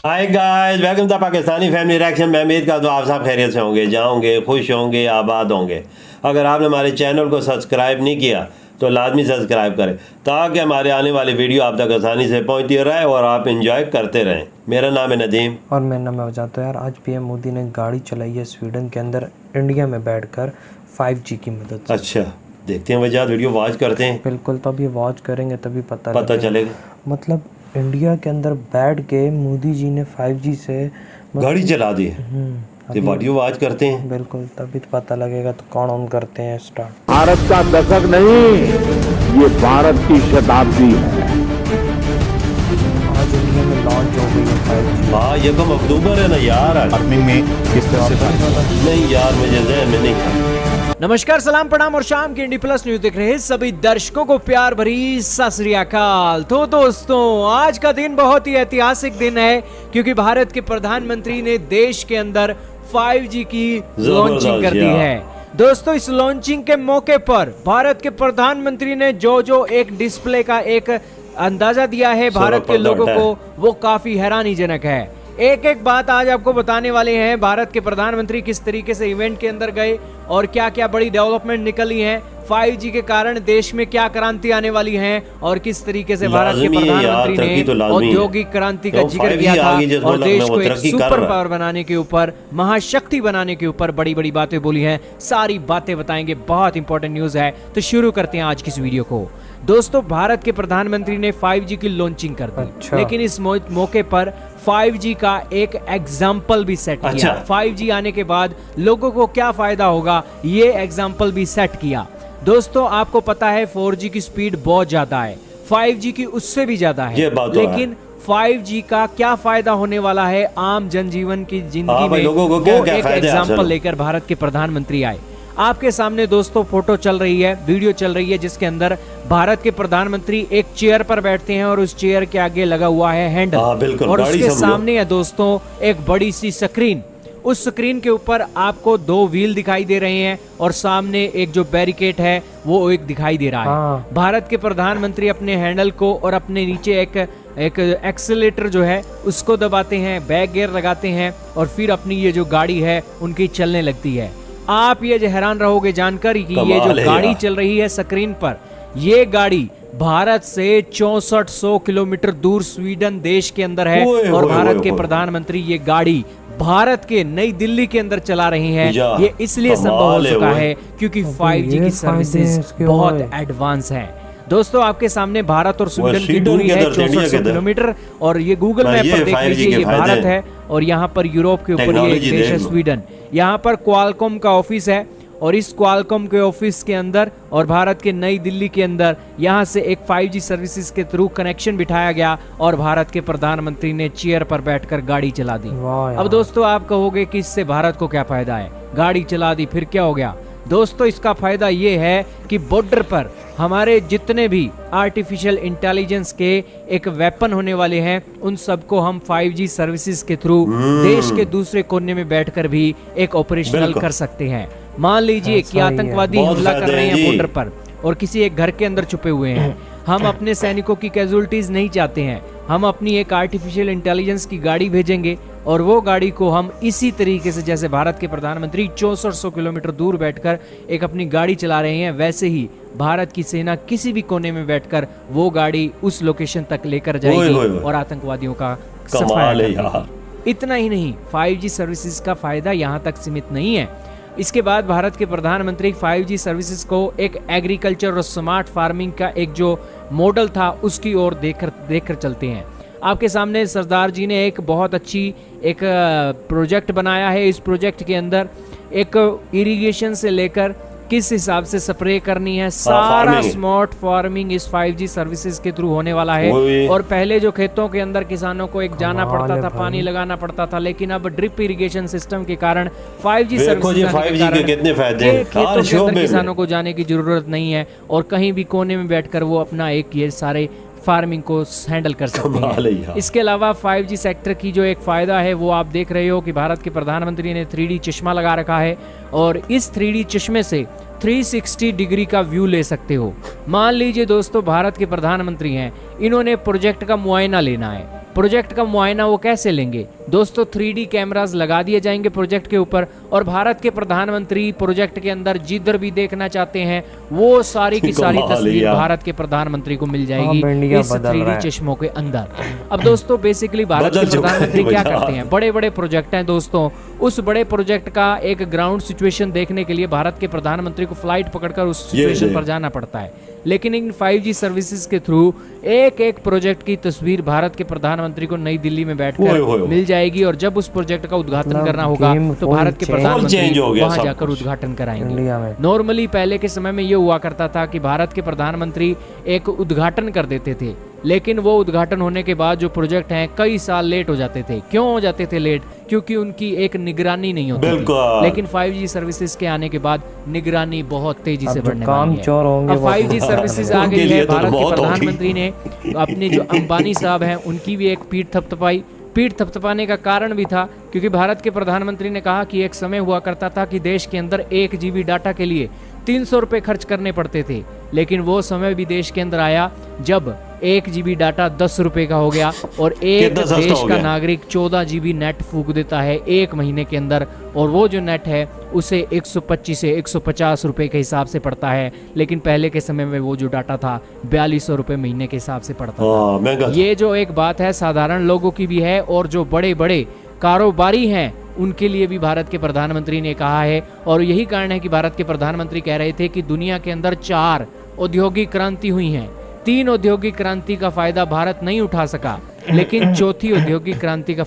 Hi guys, welcome to Pakistani family reaction. मैं उम्मीद करता हूँ आप सब खैरियत से होंगे, जाओगे, खुश होंगे, आबाद होंगे। अगर आपने हमारे चैनल को सब्सक्राइब नहीं किया तो लाजमी सब्सक्राइब करें ताकि हमारे आने वाली वीडियो आप तक आसानी से पहुँचती रहे और आप इंजॉय करते रहें। मेरा नाम है नदीम और मेरा नाम है वजात। यार आज पीएम मोदी ने गाड़ी चलाई है स्वीडन के अंदर इंडिया में बैठकर 5G की मदद से। अच्छा, देखते हैं वजात, वीडियो वॉच करते हैं। बिल्कुल, तो अभी वॉच करेंगे तभी पता चलेगा। मतलब इंडिया के अंदर बैठ के मोदी जी ने 5G से गाड़ी चला दी है। ये वीडियो वॉच करते हैं। बिल्कुल, तभी तो पता लगेगा। तो कौन ऑन करते हैं स्टार्ट। भारत का दशक नहीं, ये भारत की शताब्दी है। आज इंडिया में लॉन्च हो गई है 5G। हाँ, ये कम अक्टूबर है ना यार। अर्निंग में किस तरह से नहीं यार, मुझे ज़हन में नहीं था। नमस्कार, सलाम, प्रणाम और शाम की इंडी प्लस न्यूज देख रहे हैं सभी दर्शकों को प्यार भरी सत श्री अकाल। तो दोस्तों, आज का दिन बहुत ही ऐतिहासिक दिन है क्योंकि भारत के प्रधानमंत्री ने देश के अंदर 5G की लॉन्चिंग कर दी है। दोस्तों, इस लॉन्चिंग के मौके पर भारत के प्रधानमंत्री ने जो एक डिस्प्ले का एक अंदाजा दिया है भारत के लोगों को, वो काफी हैरानीजनक है। एक एक बात आज आपको बताने वाले हैं। भारत के प्रधानमंत्री किस तरीके से इवेंट के अंदर गए और क्या क्या बड़ी डेवलपमेंट निकली है, 5G के कारण देश में क्या क्रांति आने वाली है और किस तरीके से भारत के प्रधानमंत्री ने औद्योगिक क्रांति का जिक्र किया था और देश को एक सुपर पावर बनाने के ऊपर, महाशक्ति बनाने के ऊपर बड़ी बड़ी बातें बोली हैं। सारी बातें बताएंगे, बहुत इंपॉर्टेंट न्यूज है। तो शुरू करते हैं आज की इस वीडियो को। दोस्तों, भारत के प्रधानमंत्री ने 5G की लॉन्चिंग कर दी। लेकिन इस मौके पर 5G का एक एग्जाम्पल भी सेट किया। 5G आने के बाद लोगों को क्या फायदा होगा, ये एग्जाम्पल भी सेट किया। दोस्तों, आपको पता है 4G की स्पीड बहुत ज्यादा है, 5G की उससे भी ज्यादा है। लेकिन 5G का क्या फायदा होने वाला है आम जनजीवन की जिंदगी में, वो एक एग्जाम्पल लेकर भारत के प्रधानमंत्री आए। आपके सामने दोस्तों फोटो चल रही है, वीडियो चल रही है, जिसके अंदर भारत के प्रधानमंत्री एक चेयर पर बैठते हैं और उस चेयर के आगे लगा हुआ है हैंडल और उसके सामने है दोस्तों एक बड़ी सी स्क्रीन। उस स्क्रीन के ऊपर आपको 2 व्हील दिखाई दे रहे हैं और सामने एक जो बैरिकेड है वो एक दिखाई दे रहा है। भारत के प्रधानमंत्री अपने हैंडल को और अपने नीचे एक एक्सीलरेटर जो है उसको दबाते हैं, बैक गियर लगाते हैं और फिर अपनी ये जो गाड़ी है उनकी चलने लगती है। आप ये हैरान रहोगे जानकर कि ये जो गाड़ी चल रही है स्क्रीन पर, ये गाड़ी भारत से 6400 किलोमीटर दूर स्वीडन देश के अंदर है और भारत के प्रधानमंत्री ये गाड़ी भारत के नई दिल्ली के अंदर चला रही हैं। ये इसलिए संभव हो सका है क्योंकि 5G की सर्विसेज बहुत एडवांस हैं। दोस्तों, आपके सामने भारत और स्वीडन की दूरी है 6400 किलोमीटर और ये गूगल मैप पर देख लीजिए, ये भारत है और यहाँ पर यूरोप के ऊपर ये एक देश है स्वीडन। यहाँ पर क्वालकॉम का ऑफिस है और इस क्वालकॉम के ऑफिस के अंदर और भारत के नई दिल्ली के अंदर यहाँ से एक 5G सर्विसेज के थ्रू कनेक्शन बिठाया गया और भारत के प्रधानमंत्री ने चेयर पर बैठकर गाड़ी चला दी। अब दोस्तों, आप कहोगे कि इससे भारत को क्या फायदा है, गाड़ी चला दी फिर क्या हो गया। दोस्तों, इसका फायदा ये है कि बॉर्डर पर हमारे जितने भी आर्टिफिशियल इंटेलिजेंस के एक वेपन होने वाले हैं उन सबको हम 5G सर्विसेज के थ्रू देश के दूसरे कोने में बैठकर भी एक ऑपरेशनल कर सकते हैं। मान लीजिए कि आतंकवादी हमला कर रहे हैं बॉर्डर पर और किसी एक घर के अंदर छुपे हुए हैं, हम अपने सैनिकों की कैजुअलिटीज नहीं चाहते हैं, हम अपनी एक आर्टिफिशियल इंटेलिजेंस की गाड़ी भेजेंगे और वो गाड़ी को हम इसी तरीके से, जैसे भारत के प्रधानमंत्री 6400 किलोमीटर दूर बैठकर एक अपनी गाड़ी चला रहे हैं, वैसे ही भारत की सेना किसी भी कोने में बैठकर वो गाड़ी उस लोकेशन तक लेकर जाएगी और आतंकवादियों का सफाया करेगी। इतना ही नहीं, 5G सर्विसेज का फायदा यहाँ तक सीमित नहीं है। इसके बाद भारत के प्रधानमंत्री 5G सर्विसेज को एक एग्रीकल्चर और स्मार्ट फार्मिंग का एक जो मॉडल था उसकी ओर देखकर चलते हैं। आपके सामने सरदार जी ने एक बहुत अच्छी एक प्रोजेक्ट बनाया है। इस प्रोजेक्ट के अंदर एक इरिगेशन से लेकर किस हिसाब से स्प्रे करनी है, सारा स्मार्ट फार्मिंग इस 5G सर्विसेज के थ्रू होने वाला है। और पहले जो खेतों के अंदर किसानों को एक जाना पड़ता था, पानी लगाना पड़ता था, लेकिन अब ड्रिप इरिगेशन सिस्टम के कारण 5G सर्विसेज खेतों के अंदर किसानों को जाने की जरूरत नहीं है और कहीं भी कोने में बैठकर वो अपना एक ये सारे फार्मिंग को हैंडल कर सकते हैं। इसके अलावा 5G सेक्टर की जो एक फायदा है वो आप देख रहे हो कि भारत के प्रधानमंत्री ने 3D चश्मा लगा रखा है और इस 3D चश्मे से 360 डिग्री का व्यू ले सकते हो। मान लीजिए दोस्तों, भारत के प्रधानमंत्री हैं, इन्होंने प्रोजेक्ट का मुआयना लेना है, प्रोजेक्ट का मुआयना वो कैसे लेंगे? दोस्तों 3D कैमरास लगा दिए जाएंगे प्रोजेक्ट के ऊपर और भारत के प्रधानमंत्री प्रोजेक्ट के अंदर जिधर भी देखना चाहते हैं वो सारी की सारी तस्वीर भारत के प्रधानमंत्री को मिल जाएगी इस 3D चश्मों के अंदर। अब दोस्तों बेसिकली भारत के प्रधानमंत्री क्या करते हैं? बड़े बड़े प्रोजेक्ट हैं दोस्तों, उस बड़े प्रोजेक्ट का एक ग्राउंड सिचुएशन देखने के लिए भारत के प्रधानमंत्री को फ्लाइट पकड़कर उस सिचुएशन पर जाना पड़ता है। लेकिन इन 5G सर्विसेज के थ्रू एक एक प्रोजेक्ट की तस्वीर भारत के प्रधानमंत्री को नई दिल्ली में बैठकर मिल जाएगी और जब उस प्रोजेक्ट का उद्घाटन करना होगा तो भारत के प्रधानमंत्री वहां जाकर उद्घाटन कराएंगे। नॉर्मली पहले के समय में ये हुआ करता था कि भारत के प्रधानमंत्री एक उद्घाटन कर देते थे, लेकिन वो उद्घाटन होने के बाद जो प्रोजेक्ट हैं कई साल लेट हो जाते थे। क्यों हो जाते थे लेट? क्योंकि उनकी एक निगरानी नहीं होती थी। लेकिन 5G सर्विसेज के आने के बाद निगरानी बहुत तेजी से बढ़ने वाली है। अब 5G सर्विसेज आ गई है। भारत के प्रधानमंत्री ने अपने जो अंबानी साहब हैं उनकी भी एक पीठ थपथपाई। पीठ थपथपाने का कारण भी था क्योंकि भारत के प्रधानमंत्री ने कहा कि एक समय हुआ करता था कि देश के अंदर 1 GB डाटा के लिए 300 रुपए खर्च करने पड़ते थे, लेकिन वो समय भी देश के अंदर आया जब 1 GB डाटा 10 रुपए का हो गया और एक देश का नागरिक 14 GB नेट फूंक देता है 1 महीने के अंदर, और वो जो नेट है उसे 125 से 150 रुपए के हिसाब से पड़ता है। लेकिन पहले के समय में वो जो डाटा था 4200 रुपए महीने के हिसाब से पड़ता था। ये जो एक बात है साधारण लोगों की भी है और जो बड़े बड़े कारोबारी हैं उनके लिए भी भारत के प्रधानमंत्री ने कहा है। और यही कारण है कि भारत के प्रधानमंत्री कह रहे थे कि दुनिया के अंदर 4 औद्योगिक क्रांति हुई हैं, 3 औद्योगिक क्रांति का फायदा भारत नहीं उठा सका, लेकिन चौथी औद्योगिक क्रांति का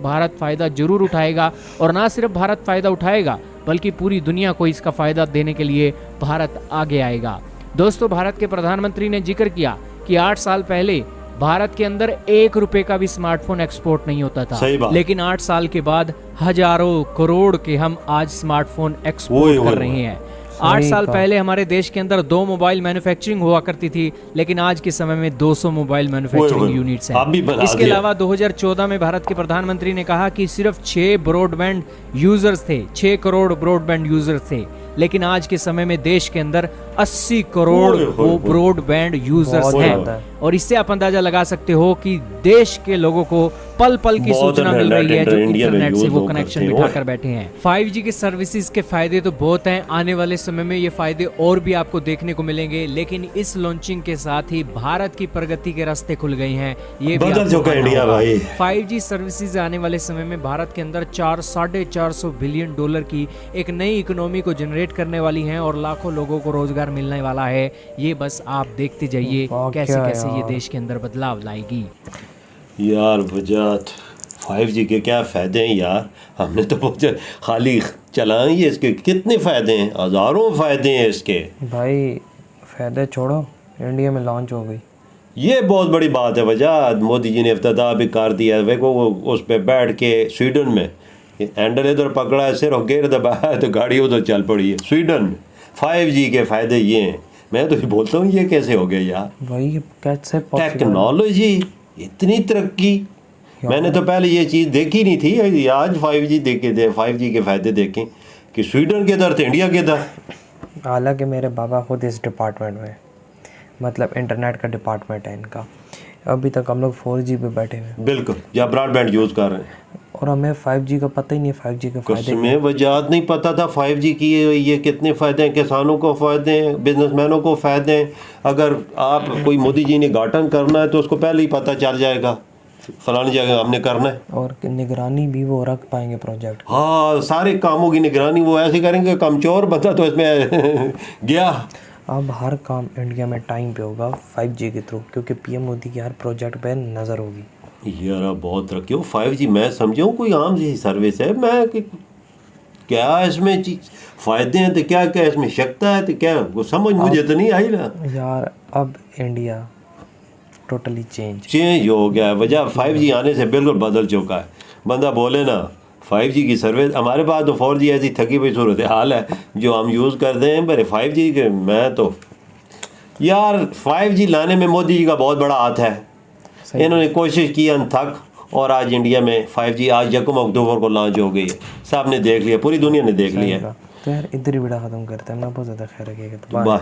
भारत फायदा जरूर उठाएगा। और ना सिर्फ भारत फायदा उठाएगा बल्कि पूरी दुनिया को इसका फायदा देने के लिए भारत आगे आएगा। दोस्तों भारत के प्रधानमंत्री ने जिक्र किया कि 8 साल पहले भारत के अंदर 1 रुपए का भी स्मार्टफोन एक्सपोर्ट नहीं होता था, लेकिन 8 साल के बाद हजारों करोड़ के हम आज स्मार्टफोन एक्सपोर्ट कर रहे हैं। 8 साल पहले हमारे देश के अंदर 2 मोबाइल मैन्युफैक्चरिंग हुआ करती थी, लेकिन आज के समय में 200 मोबाइल मैन्युफैक्चरिंग यूनिट्स हैं। इसके अलावा 2014 में भारत के प्रधानमंत्री ने कहा कि सिर्फ 6 ब्रॉडबैंड यूजर्स थे, 6 करोड़ ब्रॉडबैंड यूजर्स थे, लेकिन आज के समय में देश के अंदर 80 करोड़ वो ब्रॉडबैंड यूजर्स हैं। और इससे आप अंदाजा लगा सकते हो कि देश के लोगों को पल पल की सूचना मिल रही है जो इंटरनेट से वो कनेक्शन बिठाकर बैठे हैं। 5G के सर्विसेज के फायदे तो बहुत हैं, आने वाले समय में ये फायदे और भी आपको देखने को मिलेंगे, लेकिन इस लॉन्चिंग के साथ ही भारत की प्रगति के रास्ते खुल गए हैं। ये बदल चुका इंडिया भाई। 5G सर्विसेज आने वाले समय में भारत के अंदर 450 बिलियन डॉलर की एक नई इकोनॉमी को जनरेट करने वाली हैं और लाखों लोगों को रोजगार मिलने वाला है। ये बस आप देखते जाइए कैसे कैसे ये देश के अंदर बदलाव लाएगी। यार वजात 5G के क्या फ़ायदे हैं यार, हमने तो खाली चलाए ही इसके कितने फ़ायदे हैं, हज़ारों फ़ायदे हैं इसके भाई। फ़ायदे छोड़ो, इंडिया में लॉन्च हो गई, ये बहुत बड़ी बात है वजात। मोदी जी ने इफ्तिताह भी कर दिया है, देखो वो उस पर बैठ के स्वीडन में हैंडल इधर पकड़ा है, सिर्फ गेयर दबाया तो गाड़ी उधर चल पड़ी है स्वीडन में। 5G के फ़ायदे ये हैं, मैं तो बोलता हूँ ये कैसे हो गया यार भाई, कैसे टेक्नोलॉजी इतनी तरक्की। मैंने तो पहले ये चीज़ देखी नहीं थी, आज 5G देखे थे, 5G के फ़ायदे देखें कि स्वीडन के दर थे इंडिया के दर। हालांकि मेरे बाबा खुद इस डिपार्टमेंट में, मतलब इंटरनेट का डिपार्टमेंट है इनका, अभी तक हम लोग 4G पे बैठे हुए बिल्कुल, या ब्रॉडबैंड यूज़ कर रहे हैं और हमें 5G का पता ही नहीं, 5G के फायदे में वजात नहीं पता था 5G की ये कितने फ़ायदे हैं, किसानों को फ़ायदे हैं, बिजनेसमैनों को फ़ायदे हैं। अगर आप कोई मोदी जी ने गाठन करना है तो उसको पहले ही पता चल जाएगा फलानी जगह हमने करना है, और निगरानी भी वो रख पाएंगे प्रोजेक्ट। हाँ, सारे कामों की निगरानी वो ऐसे करेंगे, कमचोर बंदा तो इसमें गया। अब हर काम इंडिया में टाइम पे होगा 5G के थ्रू, क्योंकि PM मोदी की हर प्रोजेक्ट पे नज़र होगी। यार बहुत तरक्की हो 5G, मैं समझा कोई आम सी सर्विस है, मैं क्या इसमें फ़ायदे हैं तो क्या क्या इसमें शक्ता है तो क्या, वो समझ मुझे तो नहीं आई ना यार। अब इंडिया टोटली चेंज हो गया है, वजह 5G आने से बिल्कुल बदल चुका है। बंदा बोले ना 5G की सर्विस, हमारे पास तो 4G ऐसी थकी हुई सूरत हाल है जो हम यूज़ करते हैं, पर 5G के मैं तो यार 5G लाने में मोदी जी का बहुत बड़ा हाथ है। इन्होंने कोशिश की अनथक, और आज इंडिया में 5G आज 1 अक्टूबर को लॉन्च हो गई है, सब ने देख लिया, पूरी दुनिया ने देख लिया। तो यार इधर ही वीडियो ख़त्म करते हैं, मैं बहुत ज़्यादा खैर रखिएगा।